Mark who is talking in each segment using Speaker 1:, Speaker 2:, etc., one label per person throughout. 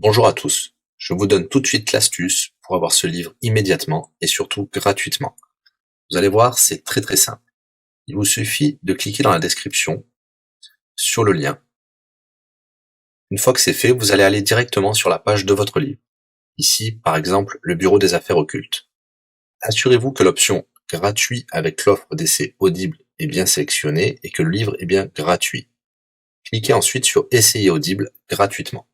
Speaker 1: Bonjour à tous, je vous donne tout de suite l'astuce pour avoir ce livre immédiatement et surtout gratuitement. Vous allez voir, c'est très simple. Il vous suffit de cliquer dans la description sur le lien. Une fois que c'est fait, vous allez aller directement sur la page de votre livre. Ici, par exemple, le bureau des affaires occultes. Assurez-vous que l'option gratuit avec l'offre d'essai Audible est bien sélectionnée et que le livre est bien gratuit. Cliquez ensuite sur Essayer Audible gratuitement.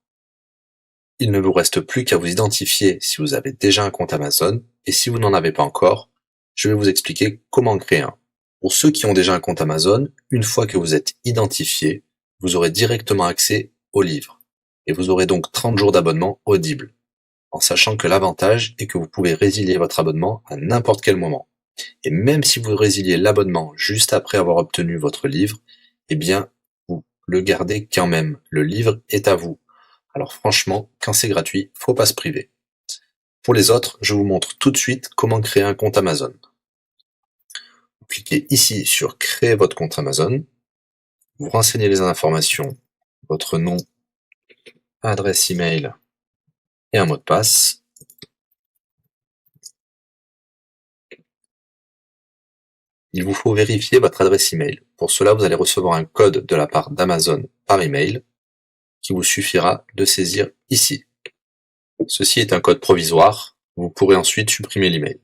Speaker 1: Il ne vous reste plus qu'à vous identifier si vous avez déjà un compte Amazon, et si vous n'en avez pas encore, je vais vous expliquer comment créer un. Pour ceux qui ont déjà un compte Amazon, une fois que vous êtes identifié, vous aurez directement accès au livre, et vous aurez donc 30 jours d'abonnement Audible, en sachant que l'avantage est que vous pouvez résilier votre abonnement à n'importe quel moment. Et même si vous résiliez l'abonnement juste après avoir obtenu votre livre, eh bien, vous le gardez quand même. Le livre est à vous. Alors franchement, quand c'est gratuit, faut pas se priver. Pour les autres, je vous montre tout de suite comment créer un compte Amazon. Vous cliquez ici sur créer votre compte Amazon. Vous renseignez les informations, votre nom, adresse email et un mot de passe. Il vous faut vérifier votre adresse email. Pour cela, vous allez recevoir un code de la part d'Amazon par email qui vous suffira de saisir ici. Ceci est un code provisoire. Vous pourrez ensuite supprimer l'email.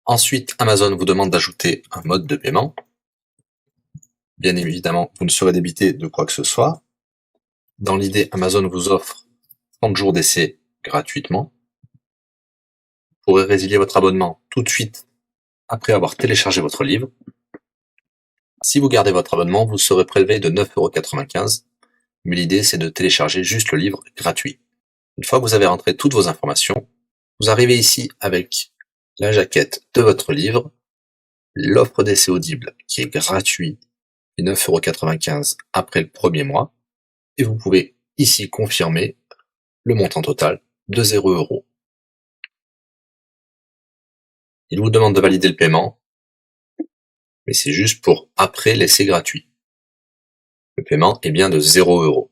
Speaker 1: Ensuite, Amazon vous demande d'ajouter un mode de paiement. Bien évidemment, vous ne serez débité de quoi que ce soit. Dans l'idée, Amazon vous offre 30 jours d'essai gratuitement. Vous pourrez résilier votre abonnement tout de suite après avoir téléchargé votre livre. Si vous gardez votre abonnement, vous serez prélevé de 9,95 €, mais l'idée c'est de télécharger juste le livre gratuit. Une fois que vous avez rentré toutes vos informations, vous arrivez ici avec la jaquette de votre livre, l'offre d'essai Audible qui est gratuit et 9,95 € après le premier mois, et vous pouvez ici confirmer le montant total de 0 €. Il vous demande de valider le paiement, mais c'est juste pour après l'essai gratuit. Le paiement est bien de 0 €.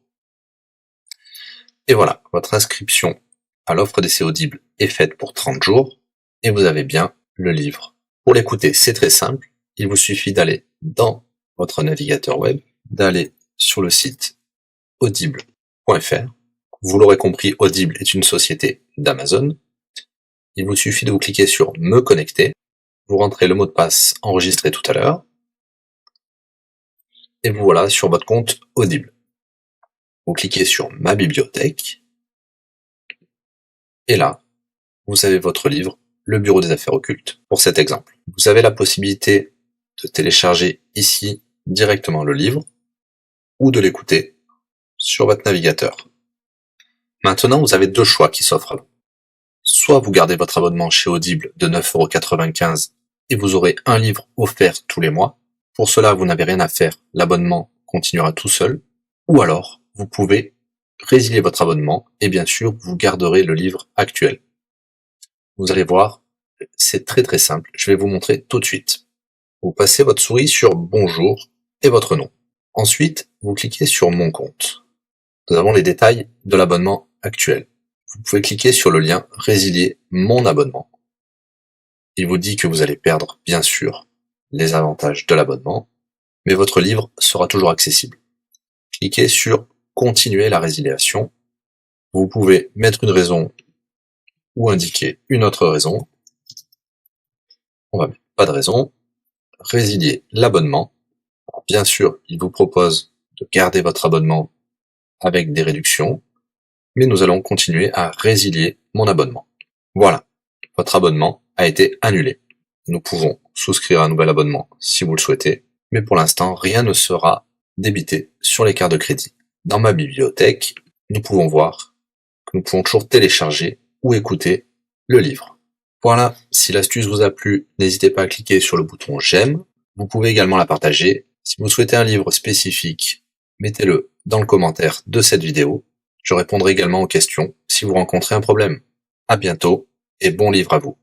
Speaker 1: Et voilà, votre inscription à l'offre d'essai Audible est faite pour 30 jours, et vous avez bien le livre. Pour l'écouter, c'est très simple, il vous suffit d'aller dans votre navigateur web, d'aller sur le site audible.fr. Vous l'aurez compris, Audible est une société d'Amazon. Il vous suffit de vous cliquer sur Me connecter, vous rentrez le mot de passe enregistré tout à l'heure, et vous voilà sur votre compte Audible. Vous cliquez sur Ma bibliothèque, et là, vous avez votre livre, Le Bureau des affaires occultes, pour cet exemple. Vous avez la possibilité de télécharger ici directement le livre, ou de l'écouter sur votre navigateur. Maintenant, vous avez deux choix qui s'offrent à vous. Soit vous gardez votre abonnement chez Audible de 9,95 € et vous aurez un livre offert tous les mois. Pour cela, vous n'avez rien à faire, l'abonnement continuera tout seul. Ou alors, vous pouvez résilier votre abonnement et bien sûr, vous garderez le livre actuel. Vous allez voir, c'est très simple, je vais vous montrer tout de suite. Vous passez votre souris sur Bonjour et votre nom. Ensuite, vous cliquez sur Mon compte. Nous avons les détails de l'abonnement actuel. Vous pouvez cliquer sur le lien Résilier mon abonnement. Il vous dit que vous allez perdre, bien sûr, les avantages de l'abonnement, mais votre livre sera toujours accessible. Cliquez sur Continuer la résiliation. Vous pouvez mettre une raison ou indiquer une autre raison. On va mettre pas de raison. Résilier l'abonnement. Bien sûr, il vous propose de garder votre abonnement avec des réductions, mais nous allons continuer à résilier mon abonnement. Voilà, votre abonnement a été annulé. Nous pouvons souscrire un nouvel abonnement si vous le souhaitez, mais pour l'instant, rien ne sera débité sur les cartes de crédit. Dans ma bibliothèque, nous pouvons voir que nous pouvons toujours télécharger ou écouter le livre. Voilà, si l'astuce vous a plu, n'hésitez pas à cliquer sur le bouton j'aime. Vous pouvez également la partager. Si vous souhaitez un livre spécifique, mettez-le dans le commentaire de cette vidéo. Je répondrai également aux questions si vous rencontrez un problème. À bientôt et bon livre à vous.